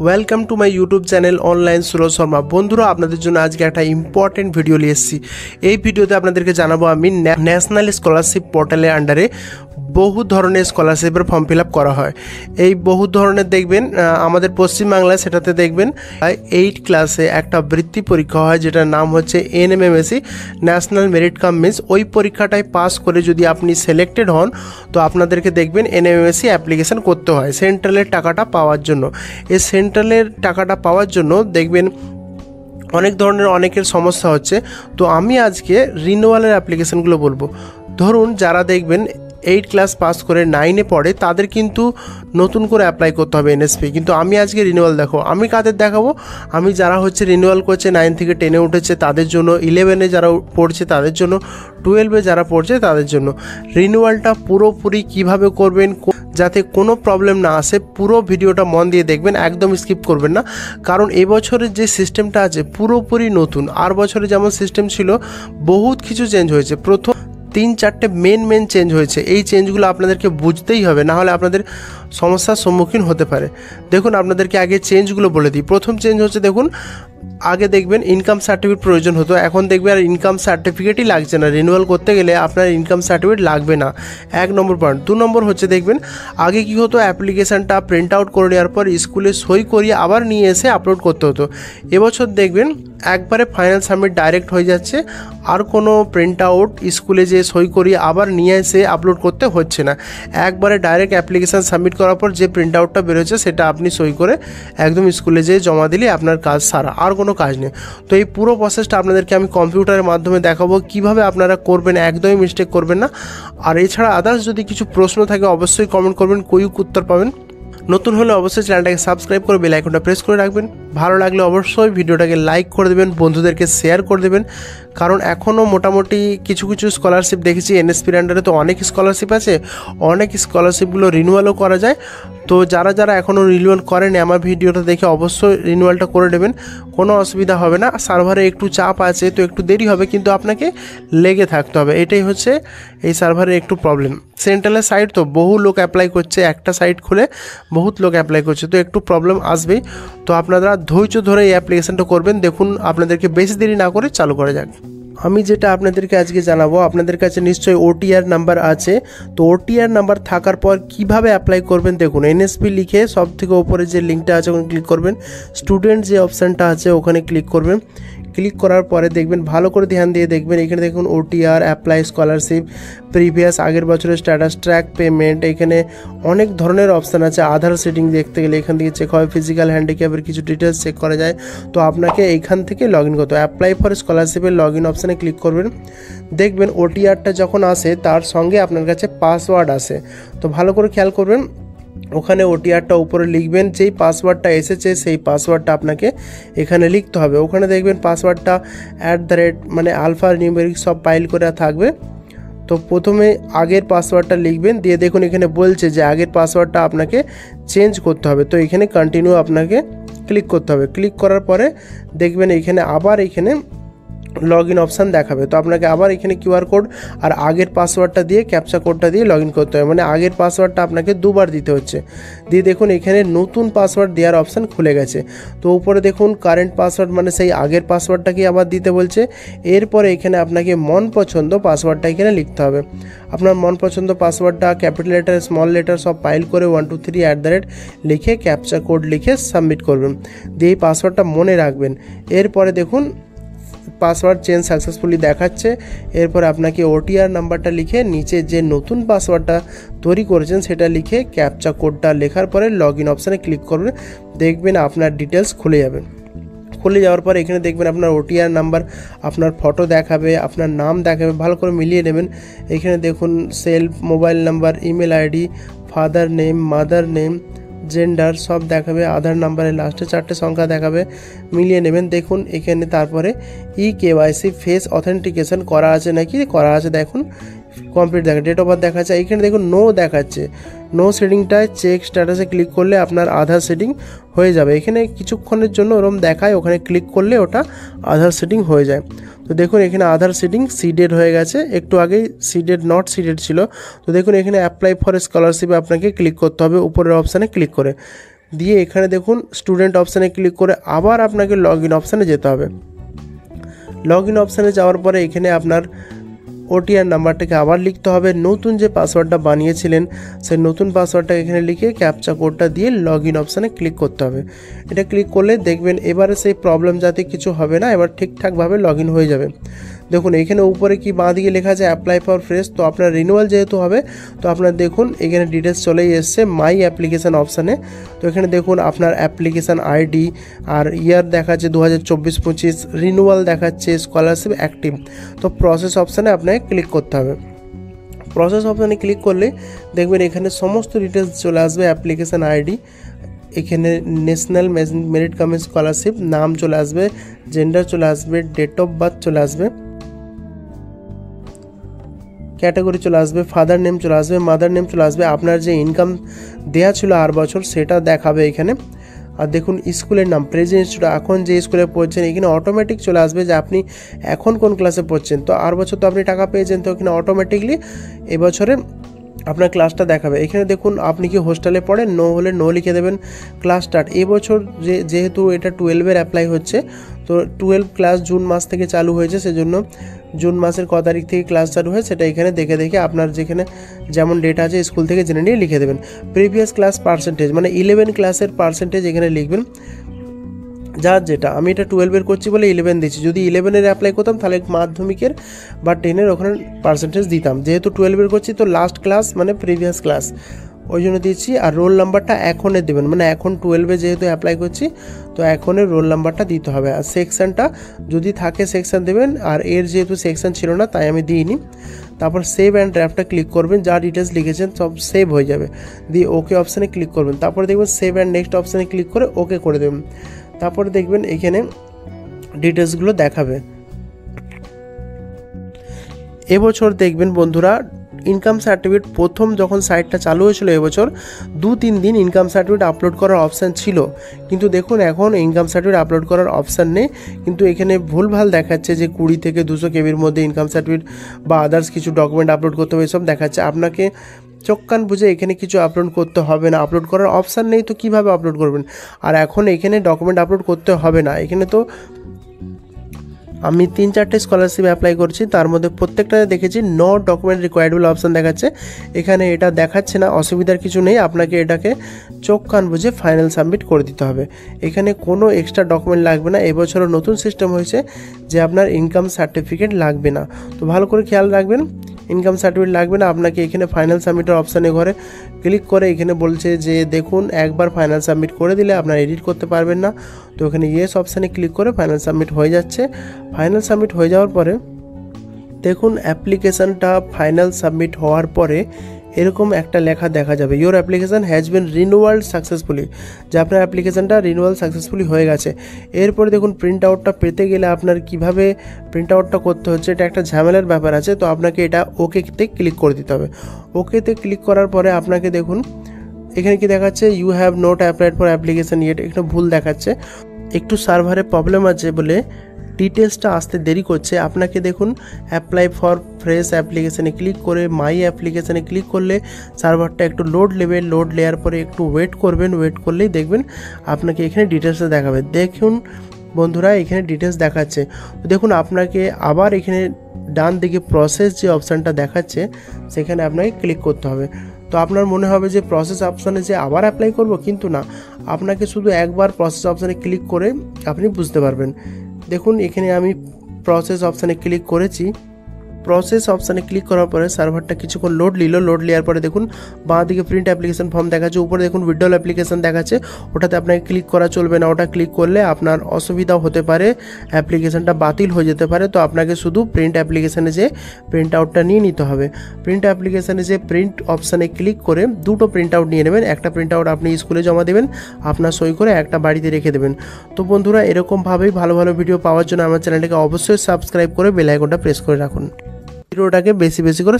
Welcome to my YouTube channel online Suraj Sharma. বন্ধুরা, আপনাদের জন্য আজকে একটা ইম্পর্টেন্ট ভিডিও নিয়ে এসেছি। এই ভিডিওতে আপনাদেরকে জানাবো আমি ন্যাশনাল স্কলারশিপ পোর্টালের আন্ডারে বহু ধরনের স্কলারশিপের ফর্ম ফিল আপ করা হয়। এই বহু ধরনের দেখবেন আমাদের পশ্চিমবাংলায় সেটাতে দেখবেন 8 ক্লাসে একটা বৃত্তি পরীক্ষা হয়, যেটার নাম হচ্ছে NMMSE national merit cum means. ওই পরীক্ষাটায় পাস করে যদি আপনি সিলেক্টেড হন তো আপনাদেরকে দেখবেন NMMSE অ্যাপ্লিকেশন করতে হয় সেন্ট্রালের টাকাটা পাওয়ার জন্য। এই সেন্ট্রালের টাকাটা পাওয়ার জন্য দেখবেন অনেকের সমস্যা হচ্ছে। তো আমি আজকে রিনিউয়ালের অ্যাপ্লিকেশনগুলো বলবো। ধরুন যারা দেখবেন 8 ক্লাস পাস করে 9-এ পড়ে, তাদের কিন্তু নতুন করে অ্যাপ্লাই করতে হবে NSP। কিন্তু আমি আজকে রিনিউয়াল আমি কাদের দেখাবো, আমি যারা হচ্ছে রিনিউয়াল করছে 9 থেকে 10-এ উঠেছে তাদের জন্য, 11-এ যারা পড়ছে তাদের জন্য, 12-এ যারা পড়ছে তাদের জন্য। রিনিউয়ালটা পুরোপুরি কিভাবে করবেন যাতে কোনো প্রবলেম না আসে, পুরো ভিডিওটা মন দিয়ে দেখবেন, একদম স্কিপ করবেন না। কারণ এবছরের যে সিস্টেমটা আছে পুরোপুরি নতুন। আর বছরে যেমন সিস্টেম ছিল বহুত কিছু চেঞ্জ হয়েছে। প্রথম 3-4টে মেন চেঞ্জ হয়েছে। এই চেঞ্জগুলো আপনাদেরকে বুঝতেই হবে, না হলে আপনাদের সমস্যার সম্মুখীন হতে পারে। দেখুন আপনাদেরকে আগে চেঞ্জগুলো বলে দিই। প্রথম চেঞ্জ হচ্ছে, দেখুন আগে দেখবেন ইনকাম সার্টিফিকেট প্রয়োজন হতো, এখন দেখবেন আর ইনকাম সার্টিফিকেটই লাগছে না। রিনিউয়াল করতে গেলে আপনার ইনকাম সার্টিফিকেট লাগবে না, 1 নম্বর পয়েন্ট। 2 নম্বর হচ্ছে, দেখবেন আগে কি হতো, অ্যাপ্লিকেশানটা প্রিন্ট আউট করে নেওয়ার পর স্কুলে সই করিয়ে আবার নিয়ে এসে আপলোড করতে হতো। এবছর দেখবেন একবারে ফাইনাল সাবমিট ডাইরেক্ট হয়ে যাচ্ছে, আর কোনো প্রিন্ট আউট স্কুলে যে সই করিয়ে আবার নিয়ে এসে আপলোড করতে হচ্ছে না। একবারে ডাইরেক্ট অ্যাপ্লিকেশান সাবমিট করার পর যে প্রিন্ট আউটটা বেরোচ্ছে সেটা আপনি সই করে একদম স্কুলে যেয়ে জমা দিলে আপনার কাজ সারা, আর কোনো কাজ নেই। তো এই পুরো প্রসেসটা আপনাদেরকে আমি কম্পিউটারের মাধ্যমে দেখাবো কিভাবে আপনারা করবেন, একদমই মিস্টেক করবেন না। আর এছাড়া আদার্স যদি কিছু প্রশ্ন থাকে অবশ্যই কমেন্ট করবেন, কুইক উত্তর পাবেন। নতুন হলে অবশ্যই চ্যানেলটাকে সাবস্ক্রাইব করে বেল আইকনটা প্রেস করে রাখবেন। ভালো লাগলে অবশ্যই ভিডিওটাকে লাইক করে দেবেন, বন্ধুদেরকে শেয়ার করে দেবেন। কারণ এখনও মোটামুটি কিছু স্কলারশিপ দেখেছি NSPর আন্ডারে, তো অনেক স্কলারশিপ আছে, অনেক স্কলারশিপগুলো রিনিউয়ালও করা যায়। তো যারা এখনও রিনিউয়াল করেনি আমার ভিডিওটা দেখে অবশ্যই রিনিউয়ালটা করে নেবেন, কোনো অসুবিধা হবে না। সার্ভারে একটু চাপ আছে তো একটু দেরি হবে, কিন্তু আপনাকে লেগে থাকতে হবে। এটাই হচ্ছে এই সার্ভারের একটু প্রবলেম। সেন্ট্রালের সাইট তো বহু লোক অ্যাপ্লাই করছে, একটা সাইট খুলে বহুত লোক অ্যাপ্লাই করছে, তো একটু প্রবলেম আসবেই। তো আপনারা ধৈর্য ধরে এই অ্যাপ্লিকেশানটা করবেন। দেখুন আপনাদেরকে বেশি দেরি না করে চালু করা যাক। আমি যেটা আপনাদেরকে আজকে জানাবো, আপনাদের কাছে নিশ্চয়ই OTR নাম্বার আছে। তো OTR নাম্বার থাকার পর কিভাবে অ্যাপ্লাই করবেন দেখুন, NSP লিখে সব থেকে ওপরে যে লিঙ্কটা আছে ওখানে ক্লিক করবেন, স্টুডেন্ট যে অপশানটা আছে ওখানে ক্লিক করবেন। ক্লিক করার পরে দেখবেন, ভালো করে ধ্যান দিয়ে দেখবেন, এখানে দেখুন OTR, অ্যাপ্লাই স্কলারশিপ, প্রিভিয়াস আগের বছরের স্ট্যাটাস, ট্র্যাক পেমেন্ট, এখানে অনেক ধরনের অপশান আছে। আধার সেটিং দেখতে গেলে এখান থেকে চেক হয়, ফিজিক্যাল হ্যান্ডিক্যাপের কিছু ডিটেলস চেক করা যায়। তো আপনাকে এইখান থেকে লগ ইন করতে হবে। অ্যাপ্লাই ফর স্কলারশিপের লগ ইন অপশানে ক্লিক করবেন। দেখবেন OTRটা যখন আসে তার সঙ্গে আপনার কাছে পাসওয়ার্ড আসে। তো ভালো করে খেয়াল করবেন, ওখানে OTRটা উপরে লিখবেন, যেই পাসওয়ার্ডটা এসেছে সেই পাসওয়ার্ডটা আপনাকে এখানে লিখতে হবে। ওখানে দেখবেন পাসওয়ার্ডটা মানে আলফা নিউমেরিক সব পাইল করে থাকবে। তো প্রথমে আগের পাসওয়ার্ডটা লিখবেন, দিয়ে দেখুন এখানে বলছে যে আগের পাসওয়ার্ডটা আপনাকে চেঞ্জ করতে হবে। তো এখানে কন্টিনিউ আপনাকে ক্লিক করতে হবে। ক্লিক করার পরে দেখবেন এখানে আবার এখানে লগ ইন অপশান দেখাবে। তো আপনাকে আবার এখানে QR কোড আর আগের পাসওয়ার্ডটা দিয়ে ক্যাপচা কোডটা দিয়ে লগ ইন করতে হবে। মানে আগের পাসওয়ার্ডটা আপনাকে দুবার দিতে হচ্ছে। দিয়ে দেখুন এখানে নতুন পাসওয়ার্ড দেওয়ার অপশান খুলে গেছে। তো উপরে দেখুন কারেন্ট পাসওয়ার্ড, মানে সেই আগের পাসওয়ার্ডটাকে আবার দিতে বলছে। এরপরে এখানে আপনাকে মন পছন্দ পাসওয়ার্ডটা এখানে লিখতে হবে। আপনার মন পছন্দ পাসওয়ার্ডটা ক্যাপিটাল লেটার, স্মল লেটার সব পাইল করে 123 লিখে ক্যাপচা কোড লিখে সাবমিট করবেন। দিয়ে এই পাসওয়ার্ডটা মনে রাখবেন। এরপরে দেখুন পাসওয়ার্ড চেঞ্জ সাকসেসফুলি দেখাচ্ছে। এরপর আপনাকে OTR নাম্বারটা লিখে নিচে যে নতুন পাসওয়ার্ডটা তৈরি করেছেন সেটা লিখে ক্যাপচা কোডটা লেখার পরে লগ ইন অপশানে ক্লিক করবেন। দেখবেন আপনার ডিটেলস খুলে যাবে। খুলে যাওয়ার পর এখানে দেখবেন আপনার OTR নাম্বার, আপনার ফটো দেখাবে, আপনার নাম দেখাবে, ভালো করে মিলিয়ে নেবেন। এখানে দেখুন self, mobile number, email ID, father name, mother name, gender সব দেখাবে, আধার নাম্বারের লাস্টে 4টে সংখ্যা দেখাবে, মিলিয়ে নেবেন। দেখুন এখানে তারপরে KYC ফেস অথেন্টিকেশন করা আছে নাকি, করা আছে দেখুন, কমপ্লিট দেখা, ডেট অফ বার্থ দেখাচ্ছে। এখানে দেখুন নো দেখাচ্ছে, নো সেটিংটায় চেক স্ট্যাটাসে ক্লিক করলে আপনার আধার সেটিং হয়ে যাবে। এখানে কিছুক্ষণের জন্য ওরম দেখায়, ওখানে ক্লিক করলে ওটা আধার সেটিং হয়ে যায়। তো দেখুন এখানে আধার সেটিং সিডেড হয়ে গেছে, একটু আগেই সিডেড নট সিডেড ছিল। তো দেখুন এখানে অ্যাপ্লাই ফর স্কলারশিপে আপনাকে ক্লিক করতে হবে, উপরের অপশানে ক্লিক করে। দিয়ে এখানে দেখুন স্টুডেন্ট অপশানে ক্লিক করে আবার আপনাকে লগ ইন অপশানে যেতে হবে। লগ ইন অপশানে যাওয়ার পরে এখানে আপনার ওটিআর নাম্বারটাকে আবার লিখতে হবে, নতুন যে পাসওয়ার্ডটা বানিয়েছিলেন সেই নতুন পাসওয়ার্ডটা এখানে লিখে ক্যাপচা কোডটা দিয়ে লগ ইন অপশানে ক্লিক করতে হবে। এটা ক্লিক করলে দেখবেন এবারে সেই প্রবলেম যাতে কিছু হবে না, এবার ঠিকঠাকভাবে লগ ইন হয়ে যাবে। দেখুন এখানে উপরে কি বাঁ দিকে লেখা আছে অ্যাপ্লাই ফর ফ্রেশ, তো আপনার রিনিউয়াল যেহেতু হবে তো আপনার দেখুন এখানে ডিটেলস চলেই এসছে মাই অ্যাপ্লিকেশান অপশানে। তো এখানে দেখুন আপনার অ্যাপ্লিকেশান আইডি আর ইয়ার দেখাচ্ছে 2024-25, রিনিউয়াল দেখাচ্ছে, স্কলারশিপ অ্যাক্টিভ। তো প্রসেস অপশানে আপনাকে ক্লিক করতে হবে। প্রসেস অপশানে ক্লিক করলে দেখবেন এখানে সমস্ত ডিটেলস চলে আসবে, অ্যাপ্লিকেশান আইডি, এখানে ন্যাশনাল মেরিট কাম স্কলারশিপ, নাম চলে আসবে, জেন্ডার চলে আসবে, ডেট অফ বার্থ চলে আসবে, ক্যাটাগরি চলে আসবে, ফাদার নেম চলে আসবে, মাদার নেম চলে আসবে, আপনার যে ইনকাম দেওয়া ছিল আর বছর সেটা দেখাবে এখানে। আর দেখুন স্কুলের নাম, প্রেজেন্ট স্টুডেন্ট, এখন যে স্কুলে পড়ছেন এখানে অটোমেটিক চলে আসবে যে আপনি এখন কোন ক্লাসে পড়ছেন। তো আর বছর তো আপনি টাকা পেয়েছেন, তো এখানে অটোমেটিকলি এবছরে আপনার ক্লাসটা দেখাবে। এখানে দেখুন আপনি কি হোস্টেলে পড়েন, নো হলে নো লিখে দেবেন। ক্লাস স্টার্ট, এবছর যেহেতু এটা 12-এর অ্যাপ্লাই হচ্ছে, তো 12 ক্লাস জুন মাস থেকে চালু হয়েছে, সেজন্য জুন মাসের ক তারিখ থেকে ক্লাস চালু হয় সেটা এখানে দেখে আপনার যেখানে যেমন ডেট আছে স্কুল থেকে জেনে নিয়ে লিখে দেবেন। প্রিভিয়াস ক্লাস পার্সেন্টেজ মানে 11 ক্লাসের পার্সেন্টেজ এখানে লিখবেন, যার যেটা, আমি এটা 12-এর করছি বলে 11 দিচ্ছি, যদি 11-এর অ্যাপ্লাই করতাম তাহলে মাধ্যমিকের বা 10-এর ওখানে পার্সেন্টেজ দিতাম, যেহেতু 12-এর করছি তো লাস্ট ক্লাস মানে প্রিভিয়াস ক্লাস ওই জন্য দিচ্ছি। আর রোল নাম্বারটা এখনের দেবেন, মানে এখন 12-এ যেহেতু অ্যাপ্লাই করছি তো এখনের রোল নাম্বারটা দিতে হবে। আর সেকশানটা যদি থাকে সেকশান দেবেন, আর এর যেহেতু সেকশান ছিল না তাই আমি দিইনি। তারপর সেভ অ্যান্ড ড্রাফটটা ক্লিক করবেন, যা ডিটেলস লিখেছেন সব সেভ হয়ে যাবে, দিয়ে ওকে অপশানে ক্লিক করবেন। তারপরে দেখবেন সেভ অ্যান্ড নেক্সট অপশানে ক্লিক করে ওকে করে দেবেন। তারপরে দেখবেন এখানে ডিটেলসগুলো দেখাবে। এবছর দেখবেন বন্ধুরা ইনকাম সার্টিফিকেট প্রথম যখন সাইটটা চালু হয়েছিল এবছর 2-3 দিন ইনকাম সার্টিফিকেট আপলোড করার অপশান ছিল, কিন্তু দেখুন এখন ইনকাম সার্টিফিকেট আপলোড করার অপশান নেই, কিন্তু এখানে ভুলভাল দেখাচ্ছে যে 20 থেকে 200 কেবির মধ্যে ইনকাম সার্টিফিকেট বা আদার্স কিছু ডকুমেন্ট আপলোড করতে হবে এসব দেখাচ্ছে। আপনাকে চোখ কান বুঝে এখানে কিছু আপলোড করতে হবে না, আপলোড করার অপশান নেই তো কীভাবে আপলোড করবেন। আর এখন এখানে ডকুমেন্ট আপলোড করতে হবে না, এখানে তো আমি 3-4টে স্কলারশিপ অ্যাপ্লাই করছি, তার মধ্যে প্রত্যেকটাতে দেখেছি নো ডকুমেন্ট রিকোয়ার্ড বলে অপশান দেখাচ্ছে, এখানে এটা দেখাচ্ছে না, অসুবিধার কিছু নেই, আপনাকে এটাকে চোখ কান বুঝে ফাইনাল সাবমিট করে দিতে হবে। এখানে কোনো এক্সট্রা ডকুমেন্ট লাগবে না, এবছরও নতুন সিস্টেম হয়েছে যে আপনার ইনকাম সার্টিফিকেট লাগবে না, তো ভালো করে খেয়াল রাখবেন ইনকাম সার্টিফিকেট লাগবে না। আপনাকে এখানে ফাইনাল সাবমিটের অপশানে ঘরে ক্লিক করে এখানে বলছে যে দেখুন একবার ফাইনাল সাবমিট করে দিলে আপনার এডিট করতে পারবেন না, তো এখানে ইয়েস অপশানে ক্লিক করে ফাইনাল সাবমিট হয়ে যাচ্ছে। ফাইনাল সাবমিট হয়ে যাওয়ার পরে দেখুন অ্যাপ্লিকেশানটা ফাইনাল সাবমিট হওয়ার পরে এরকম একটা লেখা দেখা যাবে, your application has been renewed successfully, যে আপনার অ্যাপ্লিকেশানটা রিনিউয়াল সাকসেসফুলি হয়ে গেছে। এরপরে দেখুন প্রিন্ট আউটটা পেতে গেলে আপনার কিভাবে প্রিন্ট আউটটা করতে হচ্ছে, এটা একটা ঝামেলার ব্যাপার আছে, তো আপনাকে এটা ওকেতে ক্লিক করে দিতে হবে। ওকেতে ক্লিক করার পরে আপনাকে দেখুন এখানে কি দেখাচ্ছে, you have not applied for application yet, এখানে ভুল দেখাচ্ছে, একটু সার্ভারে প্রবলেম আছে বলে ডিটেলসটা আসতে দেরি করছে। আপনাকে দেখুন অ্যাপ্লাই ফর ফ্রেশ অ্যাপ্লিকেশানে ক্লিক করে মাই অ্যাপ্লিকেশানে ক্লিক করলে সার্ভারটা একটু লোড নেবে, লোড নেওয়ার পরে একটু ওয়েট করবেন, ওয়েট করলেই দেখবেন আপনাকে এখানে ডিটেলসটা দেখাবে। দেখুন বন্ধুরা এখানে ডিটেলস দেখাচ্ছে, দেখুন আপনাকে আবার এখানে ডান দিকে প্রসেস যে অপশানটা দেখাচ্ছে সেখানে আপনাকে ক্লিক করতে হবে। তো আপনার মনে হবে যে প্রসেস অপশানে যে আবার অ্যাপ্লাই করব, কিন্তু না, আপনাকে শুধু একবার প্রসেস অপশানে ক্লিক করে আপনি বুঝতে পারবেন। দেখুন এখানে আমি প্রসেস অপশানে ক্লিক করেছি, প্রসেস অপশানে ক্লিক করার পরে সার্ভারটা কিছুক্ষণ লোড নিল, লোড নেওয়ার পরে দেখুন বাঁ দিকে প্রিন্ট অ্যাপ্লিকেশন ফর্ম দেখাচ্ছে, উপরে দেখুন উইথড্রল অ্যাপ্লিকেশন দেখাচ্ছে, ওটাতে আপনাকে ক্লিক করা চলবে না, ওটা ক্লিক করলে আপনার অসুবিধা হতে পারে, অ্যাপ্লিকেশনটা বাতিল হয়ে যেতে পারে। তো আপনাকে শুধু প্রিন্ট অ্যাপ্লিকেশানে যে প্রিন্ট আউটটা নিয়ে নিতে হবে। প্রিন্ট অ্যাপ্লিকেশানে যে প্রিন্ট অপশানে ক্লিক করে দুটো প্রিন্ট আউট নিয়ে নেবেন, একটা প্রিন্ট আউট আপনি স্কুলে জমা দেবেন আপনার সই করে, একটা বাড়িতে রেখে দেবেন। তো বন্ধুরা এরকমভাবেই ভালো ভালো ভিডিও পাওয়ার জন্য আমার চ্যানেলটাকে অবশ্যই সাবস্ক্রাইব করে বেল আইকনটা প্রেস করে রাখুন, ভিডিওটাকে বেশি বেশি করে